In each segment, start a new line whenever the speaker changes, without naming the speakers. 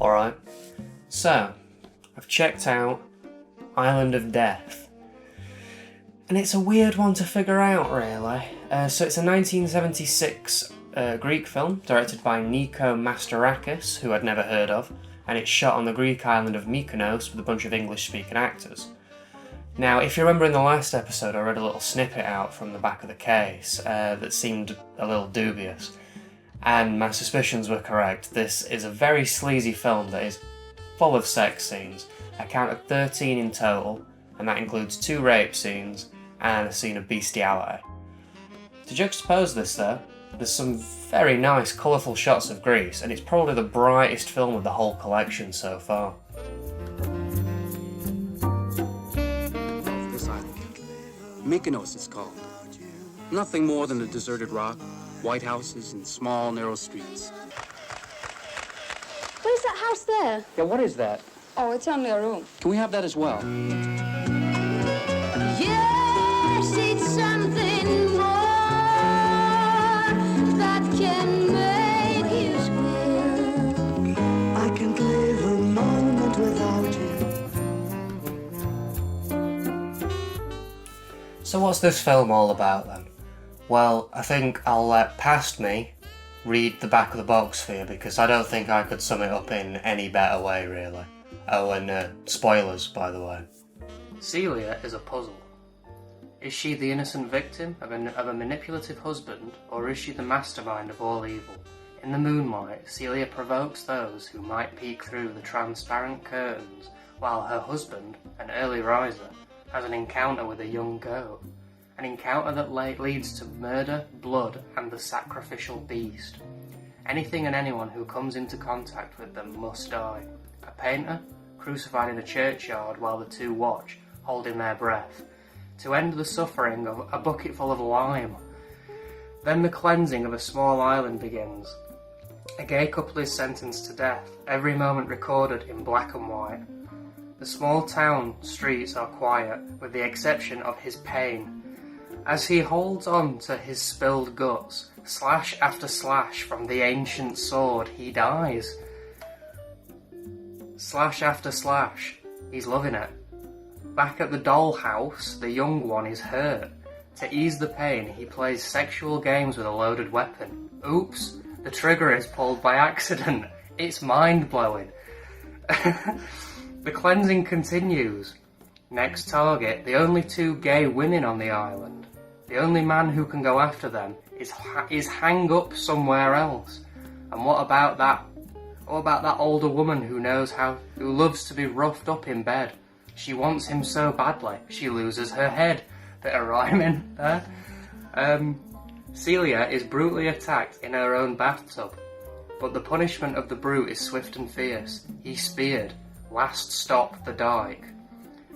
Alright, so I've checked out Island of Death. And it's a weird one to figure out, really. So it's a 1976 Greek film, directed by Nico Mastorakis, who I'd never heard of, and it's shot on the Greek island of Mykonos with a bunch of English-speaking actors. Now, if you remember in the last episode, I read a little snippet out from the back of the case that seemed a little dubious, and my suspicions were correct. This is a very sleazy film that is full of sex scenes. I counted 13 in total, and that includes 2 rape scenes and a scene of bestiality. To juxtapose this though, there's some very nice colourful shots of Greece, and it's probably the brightest film of the whole collection so far.
This island, Mykonos it's called. Nothing more than a deserted rock, white houses and small narrow streets.
What is that house there?
Yeah, what is that?
Oh, it's only a room.
Can we have that as well?
Yes, it's something more that can make you squeal.
I can't live a moment without you.
So what's this film all about then? Well, I think I'll let past me read the back of the box for you, because I don't think I could sum it up in any better way, really. Oh, and spoilers, by the way. Celia is a puzzle. Is she the innocent victim of a manipulative husband, or is she the mastermind of all evil? In the moonlight, Celia provokes those who might peek through the transparent curtains, while her husband, an early riser, has an encounter with a young goat. An encounter that leads to murder, blood, and the sacrificial beast. Anything and anyone who comes into contact with them must die. A painter, crucified in a churchyard while the two watch, holding their breath. To end the suffering of a bucketful of lime. Then the cleansing of a small island begins. A gay couple is sentenced to death, every moment recorded in black and white. The small town streets are quiet, with the exception of his pain. As he holds on to his spilled guts, slash after slash from the ancient sword, he dies. Slash after slash, he's loving it. Back at the dollhouse, the young one is hurt. To ease the pain, he plays sexual games with a loaded weapon. Oops, the trigger is pulled by accident. It's mind-blowing. The cleansing continues. Next target, the only 2 gay women on the island. The only man who can go after them is hang up somewhere else. And what about that older woman who loves to be roughed up in bed? She wants him so badly, she loses her head. Bit of rhyming there. Celia is brutally attacked in her own bathtub, but the punishment of the brute is swift and fierce. He's speared. Last stop the dike.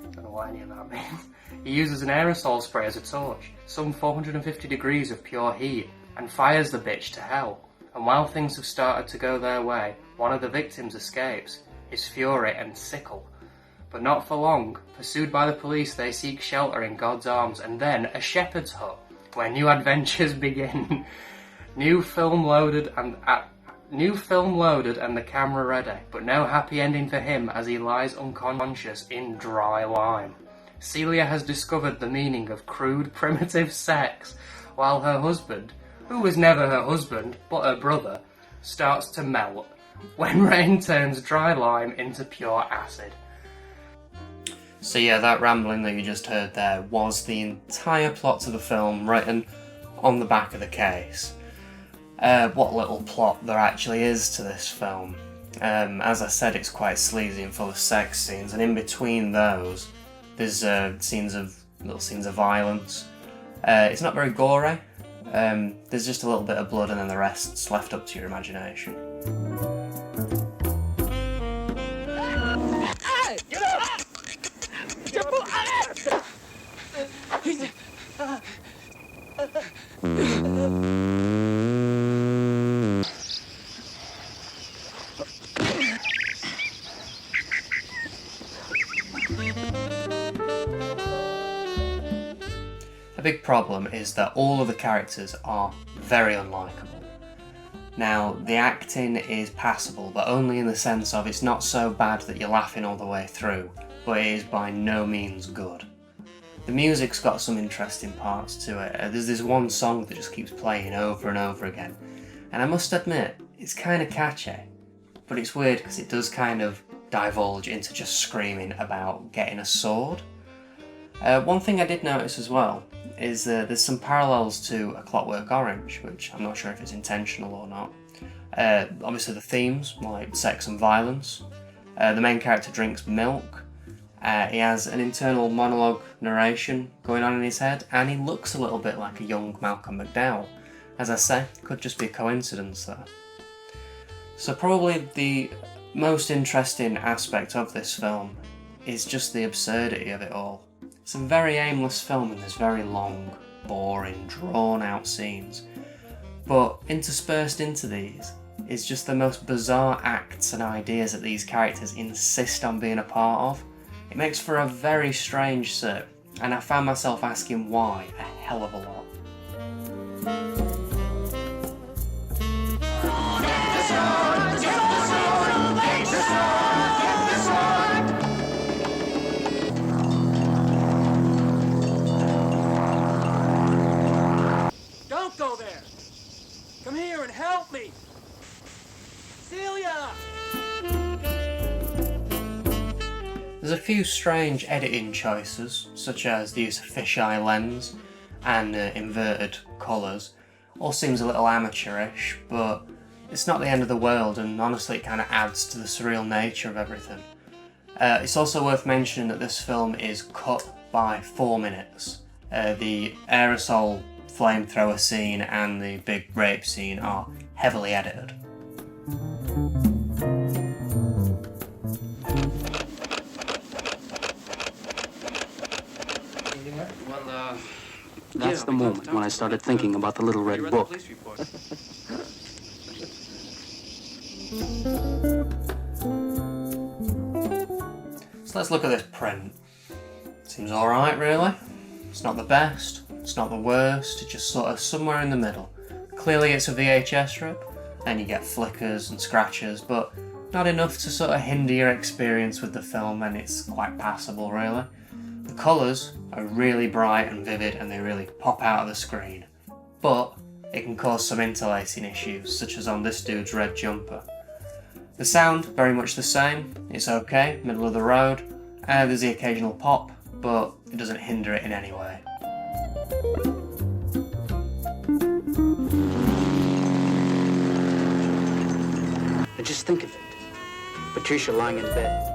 Don't know what any of that means. He uses an aerosol spray as a torch, some 450 degrees of pure heat, and fires the bitch to hell. And while things have started to go their way, one of the victims escapes, his fury and sickle. But not for long. Pursued by the police, they seek shelter in God's arms, and then a shepherd's hut, where new adventures begin. New film loaded and the camera ready, but no happy ending for him as he lies unconscious in dry lime. Celia has discovered the meaning of crude, primitive sex, while her husband, who was never her husband, but her brother, starts to melt when rain turns dry lime into pure acid. So yeah, that rambling that you just heard there was the entire plot to the film written on the back of the case. What little plot there actually is to this film. As I said, it's quite sleazy and full of sex scenes, and in between those, there's little scenes of violence. It's not very gory. There's just a little bit of blood, and then the rest's left up to your imagination.
Get up!
The big problem is that all of the characters are very unlikable. Now, the acting is passable, but only in the sense of it's not so bad that you're laughing all the way through, but it is by no means good. The music's got some interesting parts to it. There's this one song that just keeps playing over and over again, and I must admit, it's kind of catchy, but it's weird because it does kind of divulge into just screaming about getting a sword. One thing I did notice as well is there's some parallels to A Clockwork Orange, which I'm not sure if it's intentional or not. Obviously the themes, like sex and violence. The main character drinks milk. He has an internal monologue narration going on in his head, and he looks a little bit like a young Malcolm McDowell. As I say, could just be a coincidence there. So probably the most interesting aspect of this film is just the absurdity of it all. It's a very aimless film and there's very long, boring, drawn-out scenes. But interspersed into these is just the most bizarre acts and ideas that these characters insist on being a part of. It makes for a very strange set, and I found myself asking why a hell of a lot.
Don't go there! Come here and help me! Celia!
There's a few strange editing choices, such as the use of fisheye lens and inverted colours. All seems a little amateurish, but it's not the end of the world, and honestly it kind of adds to the surreal nature of everything. It's also worth mentioning that this film is cut by 4 minutes. The aerosol flamethrower scene and the big rape scene are heavily edited.
That's the moment when I started thinking about the little red book.
So let's look at this print. Seems alright really. It's not the best, it's not the worst, it's just sort of somewhere in the middle. Clearly it's a VHS rip, and you get flickers and scratches, but not enough to sort of hinder your experience with the film, and it's quite passable really. The colours are really bright and vivid and they really pop out of the screen, but it can cause some interlacing issues, such as on this dude's red jumper. The sound, very much the same, it's okay, middle of the road, there's the occasional pop, but it doesn't hinder it in any way.
And just think of it. Patricia lying in bed.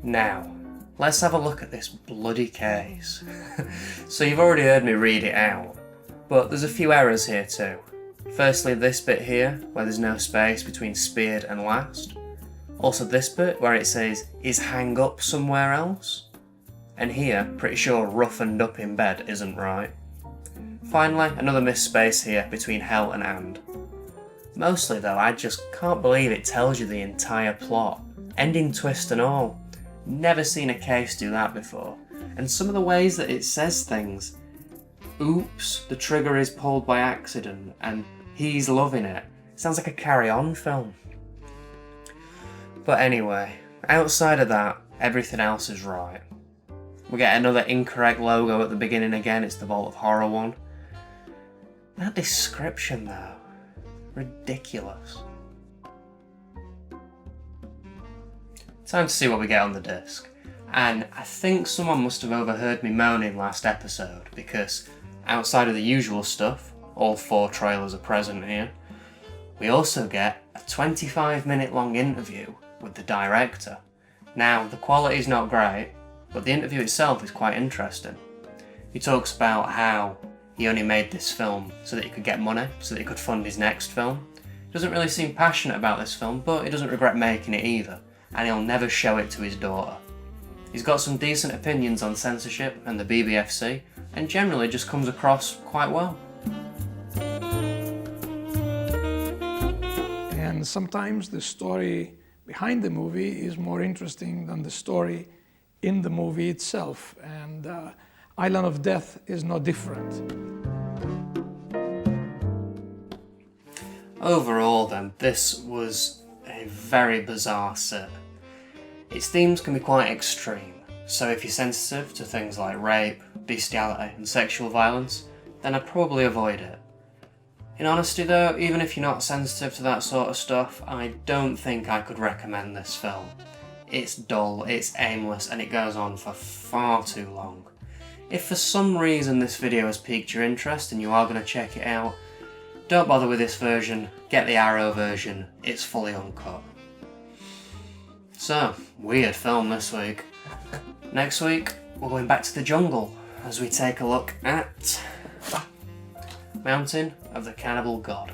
Now, let's have a look at this bloody case. So you've already heard me read it out, but there's a few errors here too. Firstly, this bit here, where there's no space between speared and last. Also this bit, where it says, is hang up somewhere else? And here, pretty sure roughened up in bed isn't right. Finally, another missed space here between hell and. Mostly though, I just can't believe it tells you the entire plot, ending twist and all. Never seen a case do that before. And some of the ways that it says things. Oops, the trigger is pulled by accident, and he's loving it. Sounds like a carry-on film. But anyway, outside of that, everything else is right. We get another incorrect logo at the beginning again, it's the Vault of Horror one. That description though, ridiculous. Time to see what we get on the disc. And I think someone must have overheard me moaning last episode, because outside of the usual stuff, all 4 trailers are present here, we also get a 25-minute long interview with the director. Now, the quality's not great, but the interview itself is quite interesting. He talks about how he only made this film so that he could get money, so that he could fund his next film. He doesn't really seem passionate about this film, but he doesn't regret making it either, and he'll never show it to his daughter. He's got some decent opinions on censorship and the BBFC, and generally just comes across quite well.
And sometimes the story behind the movie is more interesting than the story in the movie itself, and Island of Death is no different.
Overall then, this was a very bizarre sit. Its themes can be quite extreme, so if you're sensitive to things like rape, bestiality and sexual violence, then I'd probably avoid it. In honesty though, even if you're not sensitive to that sort of stuff, I don't think I could recommend this film. It's dull, it's aimless, and it goes on for far too long. If for some reason this video has piqued your interest and you are going to check it out, don't bother with this version, get the Arrow version, it's fully uncut. So, weird film this week. Next week, we're going back to the jungle as we take a look at Mountain of the Cannibal God.